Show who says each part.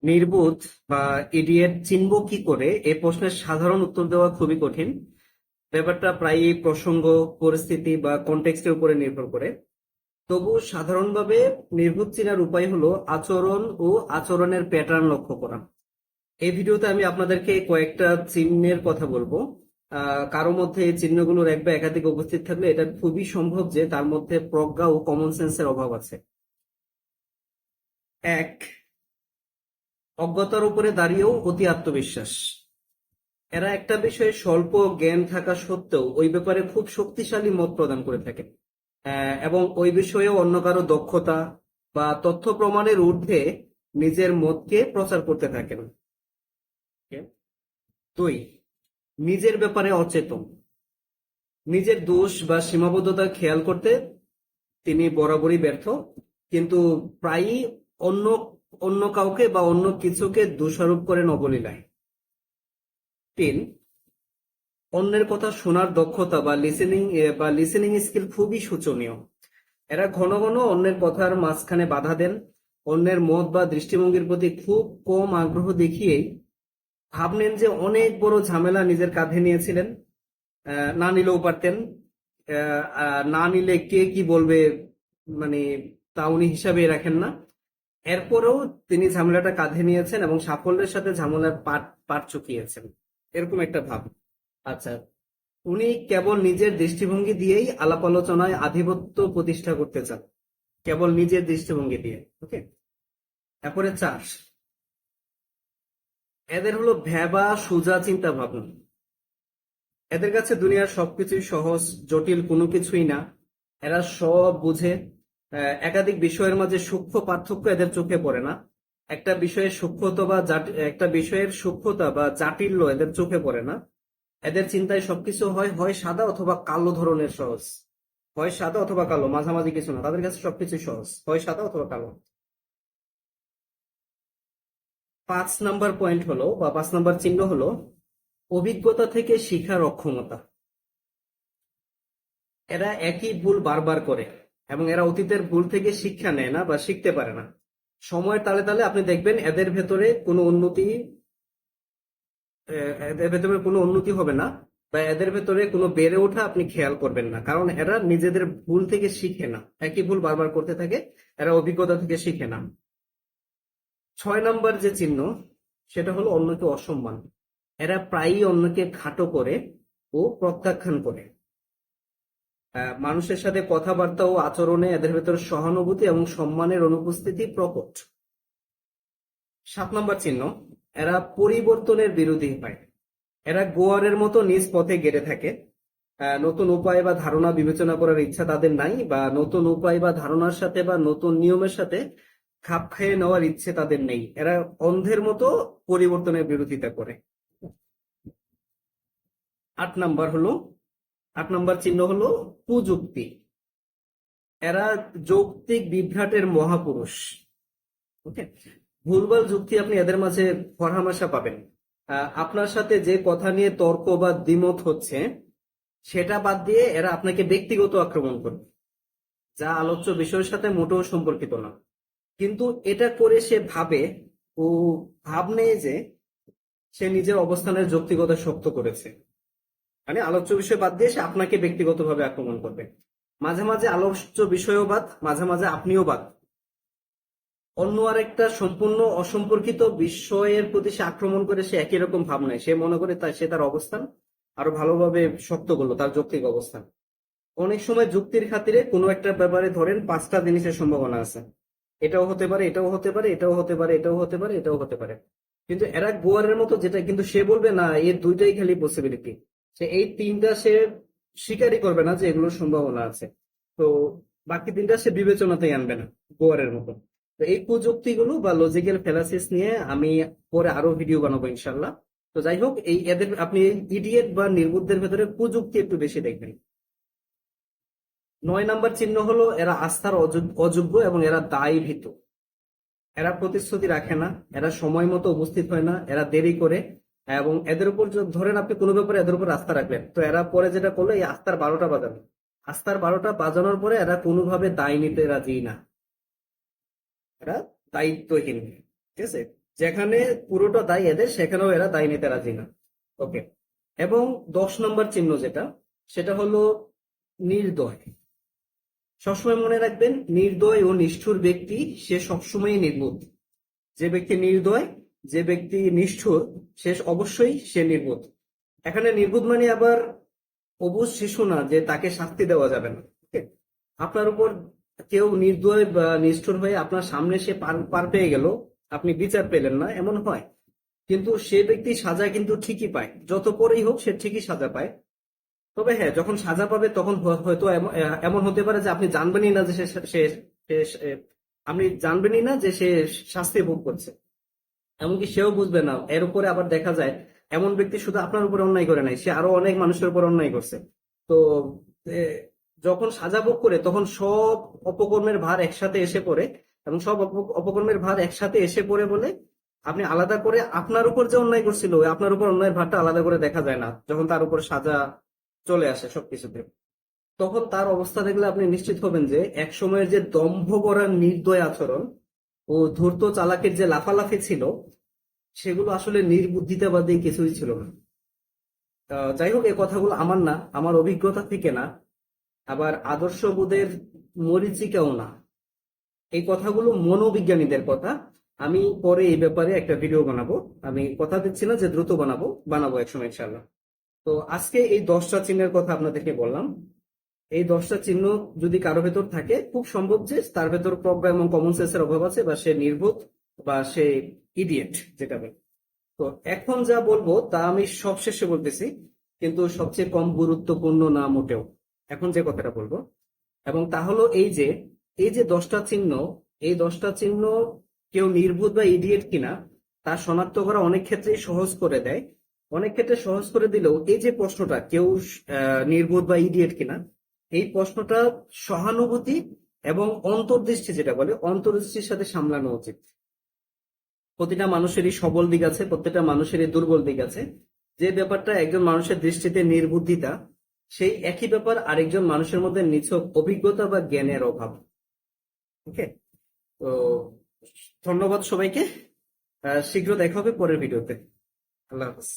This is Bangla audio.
Speaker 1: নির্বোধ বা ইডিয়েট চিনব কি করে, এই প্রশ্নের সাধারণ উত্তর দেওয়া খুবই কঠিন। ব্যাপারটা প্রায়ই প্রসঙ্গ, পরিস্থিতি বা কনটেক্সটের উপরে নির্ভর করে। তবু সাধারণভাবে নির্বোধ চেনার উপায় হলো আচরণ ও আচরণের প্যাটার্ন লক্ষ্য করা। এই ভিডিওতে আমি আপনাদেরকে কয়েকটা চিহ্নের কথা বলবো। কারো মধ্যে এই চিহ্নগুলোর এক বা একাধিক উপস্থিত থাকলে এটা খুবই সম্ভব যে তার মধ্যে প্রজ্ঞা ও কমন সেন্সের অভাব আছে। এক, অজ্ঞতার উপরে দাঁড়িয়েও অতি আত্মবিশ্বাস। এরা একটা বিষয়ে স্বল্প জ্ঞান থাকা সত্ত্বেও ওই ব্যাপারে খুব শক্তিশালী মত প্রদান করে থাকে, এবং ওই বিষয়ে অন্য কারো দক্ষতা বা তথ্য প্রমাণের ঊর্ধ্বে নিজের মতকে প্রচার করতে থাকেন। দুই, নিজের ব্যাপারে অচেতন। নিজের দোষ বা সীমাবদ্ধতা খেয়াল করতে তিনি বরাবরই ব্যর্থ, কিন্তু প্রায়ই অন্য অন্য কাউকে বা অন্য কিছুকে দোষারোপ করেন অবলীলায়। তিন, অন্যের কথা শোনার দক্ষতা বা লিসেনিং স্কিল খুবই শোচনীয়। এরা ঘন ঘন অন্যের কথার মাঝখানে বাধা দেন, অন্যের মত বা দৃষ্টিভঙ্গির প্রতি খুব কম আগ্রহ দেখিয়েই ভাবলেন যে অনেক বড় ঝামেলা নিজের কাঁধে নিয়েছিলেন। না নিলেও পারতেন। না নিলে কে কি বলবে, মানে তা উনি হিসাবে রাখেন না। এরপরেও তিনি ঝামেলাটা কাঁধে নিয়েছেন এবং সাফল্যের সাথে ঝামেলার পাট চুকিয়েছেন, এরকম একটা ভাব। আচ্ছা, উনি কেবল নিজের দৃষ্টিভঙ্গি দিয়েই আলাপ আলোচনায় আধিপত্য প্রতিষ্ঠা করতে চান, কেবল নিজের দৃষ্টিভঙ্গি দিয়ে। ওকে। এরপরে চার, এদের হলো ভেবা সোজা চিন্তা ভাবনা। এদের কাছে দুনিয়ার সবকিছুই সহজ, জটিল কোনো কিছুই না। এরা সব বুঝে। একাধিক বিষয়ের মাঝে সূক্ষ্ম পার্থক্য এদের চোখে পড়ে না। একটা বিষয়ের সূক্ষ্মতা বা জাটিল্য এদের চোখে পড়ে না। এদের চিন্তায় সবকিছু হয় হয় সাদা অথবা কালো ধরনের সহজ। হয় সাদা অথবা কালো, মাঝামাঝি কিছু না। তাদের কাছে সবকিছু সহজ, হয় সাদা অথবা কালো। 5 নাম্বার পয়েন্ট হলো বা 5 নাম্বার চিহ্ন হলো অভিজ্ঞতা থেকে শিখার অক্ষমতা। এরা একই ভুল বারবার করে এবং এরা অতীতের ভুল থেকে শিক্ষা নেয় না বা শিখতে পারে না। সময়ের তালে তালে আপনি দেখবেন এদের ভেতরে কোনো উন্নতি হবে না, বা এদের ভেতরে কোনো বেড়ে ওঠা আপনি খেয়াল করবেন না, কারণ এরা নিজেদের ভুল থেকে শিখে না, একই ভুল বারবার করতে থাকে। এরা অভিজ্ঞতা থেকে শিখে না। 6 নাম্বার যে চিহ্ন, সেটা হলো অন্যকে অসম্মান। এরা প্রায়ই অন্যকে খাটো করে ও প্রত্যাখ্যান করে। মানুষের সাথে কথাবার্তা ও আচরণে এদের ভেতরে সহানুভূতি এবং সম্মানের অনুপস্থিতি প্রকট। 7 নাম্বার চিহ্ন, এরা পরিবর্তনের বিরোধী হয়। এরা গোয়ারের মতো নিজ পথে গেড়ে থাকে। নতুন উপায় বা ধারণা বিবেচনা করার ইচ্ছা তাদের নাই, বা নতুন উপায় বা ধারণার সাথে বা নতুন নিয়মের সাথে খাপ খাইয়ে নেওয়ার ইচ্ছে তাদের নেই। এরা অন্ধের মতো পরিবর্তনের বিরোধিতা করে। 8 নাম্বার হলো 8 নাম্বার চিহ্ন হলো কুযুক্তি। এরা যৌক্তিক বিভ্রাটের মহাপুরুষ। ওকে। ভুলভাল যুক্তি আপনি এদের মাঝে ফরহামেশা পাবেন। আপনার সাথে যে কথা নিয়ে তর্ক বা দ্বিমত হচ্ছে সেটা বাদ দিয়ে এরা আপনাকে ব্যক্তিগত আক্রমণ করবে, যা আলোচ্য বিষয়ের সাথে মোটেও সম্পর্কিত না। কিন্তু এটা করে সে ও ভাব নেই যে সে নিজের অবস্থানের যৌক্তিকতা শক্ত করেছে। মানে আলোচ্য বিষয় বাদ দিয়ে সে আপনাকে ব্যক্তিগতভাবে আক্রমণ করবে। মাঝে মাঝে আলোচ্য বিষয়ও বাদ, মাঝে মাঝে আপনিও বাদ। অন্য আরেকটা সম্পূর্ণ অসম্পর্কিত বিষয়ের প্রতি সে আক্রমণ করে, সে একই রকম ভাব নেয়। সে মনে করে সে তার অবস্থান আরো ভালোভাবে শক্ত করলো, তার যৌক্তিক অবস্থান। অনেক সময় যুক্তির খাতিরে কোনো একটা ব্যাপারে ধরেন 5টা জিনিসের সম্ভাবনা আছে, এটাও হতে পারে, এটাও হতে পারে, এটাও হতে পারে, এটাও হতে পারে, এটাও হতে পারে। কিন্তু এরা গোয়ারের মতো, যেটা কিন্তু সে বলবে না এর দুইটাই খালি পসিবিলিটি, সে এই 3টা সে স্বীকারই করবে না যে এগুলোর সম্ভাবনা আছে। তো বাকি 3টা সে বিবেচনাতেই আনবে না, গোয়ারের মতো। তো এই কুযুক্তিগুলো বা লজিক্যাল ফ্যালাসিস নিয়ে আমি পরে আরো ভিডিও বানাবো ইনশাল্লাহ। তো যাই হোক, এদের আপনি ইডিয়েট বা নির্বুদ্ধের ভেতরে কুযুক্তি একটু বেশি দেখবেন। 9 নাম্বার চিহ্ন হলো এরা আস্থার অযোগ্য এবং এরা দায় ভীত। এরা প্রতিশ্রুতি রাখে না, এরা সময় মতো উপস্থিত হয় না, এরা দেরি করে। এবং এদের উপর ধরেন আপনি কোনো ব্যাপারে এদের উপর আস্থা রাখলেন, তো এরা পরে যেটা করলো, এই আস্থার 12টা বাজানো। আস্থার 12টা বাজানোর পরে এরা কোনোভাবে দায় নিতে রাজি না, এরা দায়িত্বহীন। ঠিক আছে। যেখানে পুরোটা দায় এদের, সেখানেও এরা দায় নিতে রাজি না। ওকে। এবং 10 নম্বর চিহ্ন যেটা, সেটা হলো নির্দয়। সবসময় মনে রাখবেন, নির্দয় ও নিষ্ঠুর ব্যক্তি সে সবসময় নির্বোধ। যে ব্যক্তি নির্দয়, যে ব্যক্তি নিষ্ঠুর, সে অবশ্যই সে নির্বোধ। এখানে নির্বোধ মানে আবার অবুঝ শিশু না যে তাকে শাস্তি দেওয়া যাবে না। ওকে? আপনার উপর কেউ নির্দয় বা নিষ্ঠুর হয়ে আপনার সামনে সে পার পার পেয়ে গেল, আপনি বিচার পেলেন না, এমন হয়। কিন্তু সে ব্যক্তি সাজা কিন্তু ঠিকই পায়, যত পরেই হোক সে ঠিকই সাজা পায়। তবে হ্যাঁ, যখন সাজা পাবে তখন হয়তো এমন হতে পারে যে আপনি জানবেনই না যে আপনি জানবেনই না যে সে শাস্তি ভোগ করছে। এমনকি সেও বুঝবে না। এর উপরে আবার দেখা যায় এমন ব্যক্তি শুধু আপনার উপরে অন্যায় করে নাই, সে আরো অনেক মানুষের উপর অন্যায় করছে। তো এ, যখন সাজা ভোগ করে তখন সব অপকর্মের ভার একসাথে এসে পড়ে, এবং সব অপকর্মের ভার একসাথে এসে পড়ে বলে আপনি আলাদা করে আপনার উপর যে অন্যায় করছিল, ওই আপনার উপর অন্যায়ের ভারটা আলাদা করে দেখা যায় না যখন তার উপর সাজা চলে আসে সবকিছুতে। তখন তার অবস্থা দেখলে আপনি নিশ্চিত হবেন যে এক সময়ের যে দম্ভ করা নির্দয় আচরণ ও ধূর্ত চালাকের যে লাফালাফি ছিল, সেগুলো আসলে নির্বুদ্ধিতা বাদে কিছুই ছিল না। যাই হোক, এই কথাগুলো আমার না, আমার অভিজ্ঞতা থেকে না, আবার আদর্শবোধের মরীচিকাও না। এই কথাগুলো মনোবিজ্ঞানীদের কথা। আমি পরে এই ব্যাপারে একটা ভিডিও বানাবো। আমি কথা দিচ্ছি না যে দ্রুত বানাবো, বানাবো একসময় ইনশাল্লাহ। তো আজকে এই 10টা চিহ্নের কথা আপনাদেরকে বললাম। এই 10টা চিহ্ন যদি কারো ভেতর থাকে, খুব সম্ভব যে তার ভেতর প্রজ্ঞা এবং কমন সেন্সের অভাব আছে, বা সে নির্বোধ, বা সে ইডিয়েট যেটা বলে। তো এখন যা বলবো তা আমি সবশেষে বলতেছি, কিন্তু সবচেয়ে কম গুরুত্বপূর্ণ না মোটেও। এখন যে কথাটা বলবো, এবং তা হলো এই যে 10টা চিহ্ন, এই 10টা চিহ্ন কেউ নির্বোধ বা ইডিয়েট কিনা তা শনাক্ত করা অনেক ক্ষেত্রেই সহজ করে দেয়। অনেক ক্ষেত্রে সহজ করে দিলেও এই যে প্রশ্নটা, কেউ নির্বোধ বা ইডিয়েট কিনা, এই প্রশ্নটা সহানুভূতি এবং অন্তর্দৃষ্টি, যেটা বলে অন্তর্দৃষ্টির সাথে সামলানো উচিত। প্রতিটা মানুষেরই সবল দিক আছে, প্রত্যেকটা মানুষেরই দুর্বল দিক আছে। যে ব্যাপারটা একজন মানুষের দৃষ্টিতে নির্বুদ্ধিতা, সেই একই ব্যাপার আরেকজন মানুষের মধ্যে নিছক অভিজ্ঞতা বা জ্ঞানের অভাব। ওকে। তো ধন্যবাদ সবাইকে। শীঘ্র দেখা হবে পরের ভিডিওতে। আল্লাহ হাফেজ।